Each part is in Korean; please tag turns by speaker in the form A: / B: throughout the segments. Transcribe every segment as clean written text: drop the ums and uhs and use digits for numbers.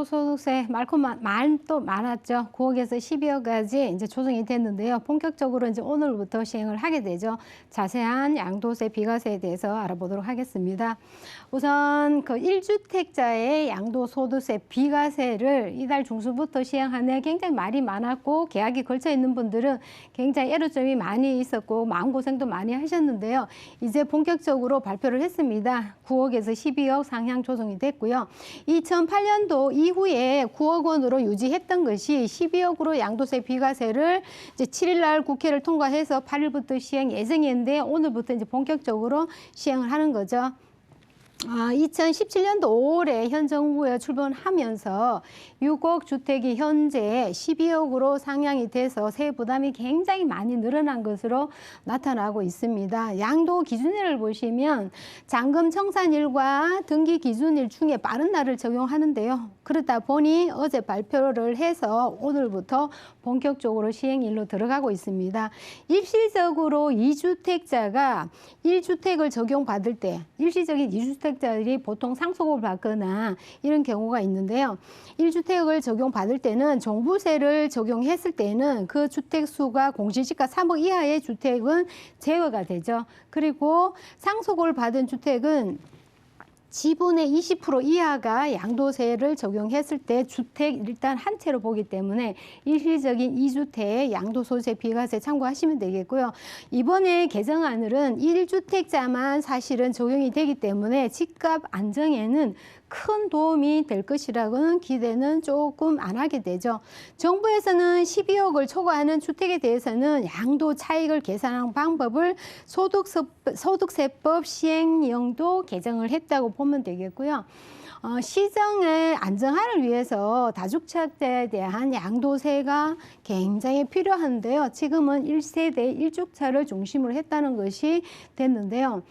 A: 양도소득세 말도 많았죠. 9억에서 12억까지 이제 조정이 됐는데요. 본격적으로 이제 오늘부터 시행을 하게 되죠. 자세한 양도세, 비과세에 대해서 알아보도록 하겠습니다. 우선 그 1주택자의 양도소득세, 비과세를 이달 중순부터 시행하네 굉장히 말이 많았고 계약이 걸쳐 있는 분들은 굉장히 애로점이 많이 있었고 마음고생도 많이 하셨는데요. 이제 본격적으로 발표를 했습니다. 9억에서 12억 상향 조정이 됐고요. 2008년도 이후에 9억 원으로 유지했던 것이 12억으로 양도세 비과세를 이제 7일 날 국회를 통과해서 8일부터 시행 예정인데 오늘부터 이제 본격적으로 시행을 하는 거죠. 2017년도 5월에 현 정부에 출범하면서 6억 주택이 현재 12억으로 상향이 돼서 세후 부담이 굉장히 많이 늘어난 것으로 나타나고 있습니다. 양도 기준일을 보시면 잔금 청산일과 등기 기준일 중에 빠른 날을 적용하는데요. 그러다 보니 어제 발표를 해서 오늘부터 본격적으로 시행일로 들어가고 있습니다. 일시적으로 2주택자가 1주택을 적용받을 때 일시적인 2주택자들이 보통 상속을 받거나 이런 경우가 있는데요. 1주택을 적용받을 때는 종부세를 적용했을 때는 그 주택 수가 공시지가 3억 이하의 주택은 제외가 되죠. 그리고 상속을 받은 주택은 지분의 20% 이하가 양도세를 적용했을 때 주택 일단 한 채로 보기 때문에 일시적인 2주택 양도소득세 비과세 참고하시면 되겠고요. 이번에 개정안은 1주택자만 사실은 적용이 되기 때문에 집값 안정에는 큰 도움이 될 것이라고는 기대는 조금 안 하게 되죠. 정부에서는 12억을 초과하는 주택에 대해서는 양도 차익을 계산하는 방법을 소득세법 시행령도 개정을 했다고 보면 되겠고요. 시정의 안정화를 위해서 다주택자에 대한 양도세가 굉장히 필요한데요. 지금은 1세대 1주차를 중심으로 했다는 것이 됐는데요.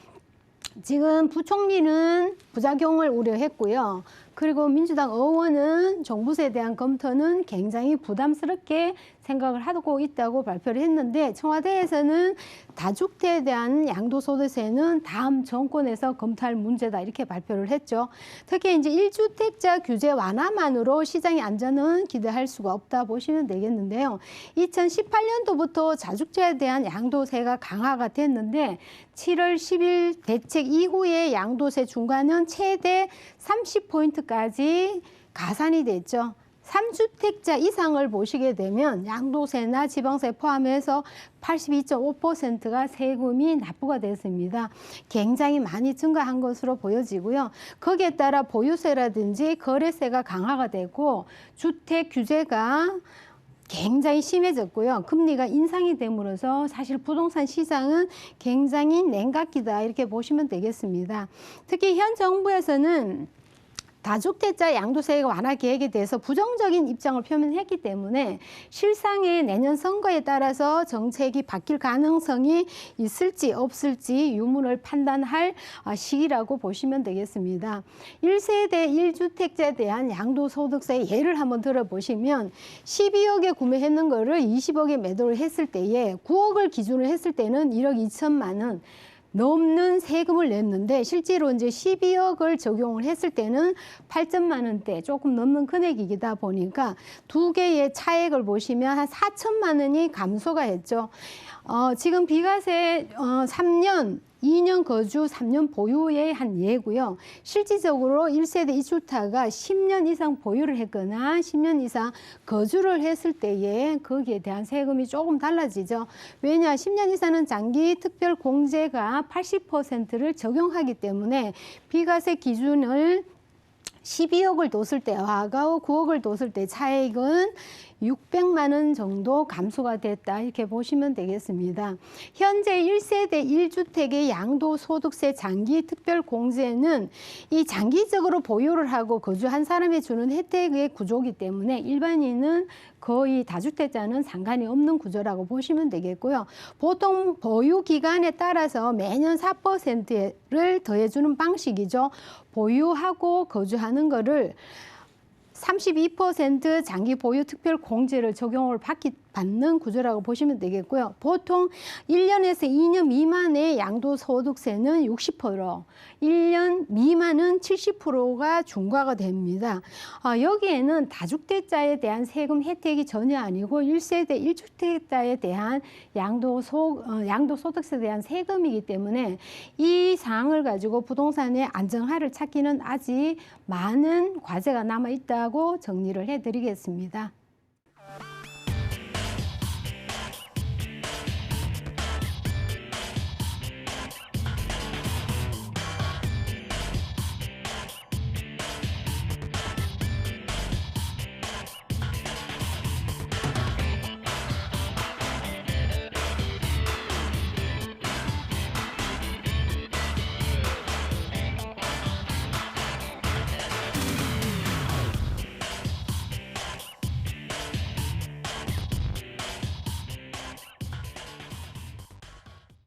A: 지금 부총리는 부작용을 우려했고요. 그리고 민주당 의원은 종부세에 대한 검토는 굉장히 부담스럽게 생각을 하고 있다고 발표를 했는데 청와대에서는 다주택에 대한 양도소득세는 다음 정권에서 검토할 문제다 이렇게 발표를 했죠. 특히 이제 1주택자 규제 완화만으로 시장의 안전은 기대할 수가 없다 보시면 되겠는데요. 2018년도부터 다주택에 대한 양도세가 강화가 됐는데 7월 10일 대책 이후에 양도세 중과는 최대 30포인트까지 가산이 됐죠. 3주택자 이상을 보시게 되면 양도세나 지방세 포함해서 82.5%가 세금이 납부가 됐습니다. 굉장히 많이 증가한 것으로 보여지고요. 거기에 따라 보유세라든지 거래세가 강화가 되고 주택 규제가 굉장히 심해졌고요. 금리가 인상이 됨으로써 사실 부동산 시장은 굉장히 냉각기다 이렇게 보시면 되겠습니다. 특히 현 정부에서는 다주택자 양도세 완화 계획에 대해서 부정적인 입장을 표명했기 때문에 실상의 내년 선거에 따라서 정책이 바뀔 가능성이 있을지 없을지 유무를 판단할 시기라고 보시면 되겠습니다. 1세대 1주택자에 대한 양도소득세 예를 한번 들어보시면 12억에 구매했는 거를 20억에 매도를 했을 때에 9억을 기준으로 했을 때는 1억 2천만 원 넘는 세금을 냈는데 실제로 이제 12억을 적용을 했을 때는 8천만 원대 조금 넘는 금액이다 보니까 두 개의 차액을 보시면 한 4천만 원이 감소가 했죠. 지금 비과세 3년 2년 거주, 3년 보유의 한 예고요. 실질적으로 1세대 2주택가 10년 이상 보유를 했거나 10년 이상 거주를 했을 때에 거기에 대한 세금이 조금 달라지죠. 왜냐, 10년 이상은 장기 특별 공제가 80%를 적용하기 때문에 비과세 기준을 12억을 뒀을 때와 9억을 뒀을 때 차액은 600만 원 정도 감소가 됐다 이렇게 보시면 되겠습니다. 현재 1세대 1주택의 양도소득세 장기 특별공제는 이 장기적으로 보유를 하고 거주한 사람에 주는 혜택의 구조이기 때문에 일반인은 거의 다주택자는 상관이 없는 구조라고 보시면 되겠고요. 보통 보유 기간에 따라서 매년 4%를 더해주는 방식이죠. 보유하고 거주하는 거를 32% 장기 보유 특별 공제를 적용을 받는 구조라고 보시면 되겠고요. 보통 1년에서 2년 미만의 양도소득세는 60%, 1년 미만은 70%가 중과가 됩니다. 여기에는 다주택자에 대한 세금 혜택이 전혀 아니고 1세대 1주택자에 대한 양도소득세에 대한 세금이기 때문에 이 사항을 가지고 부동산의 안정화를 찾기는 아직 많은 과제가 남아 있다고 정리를 해드리겠습니다.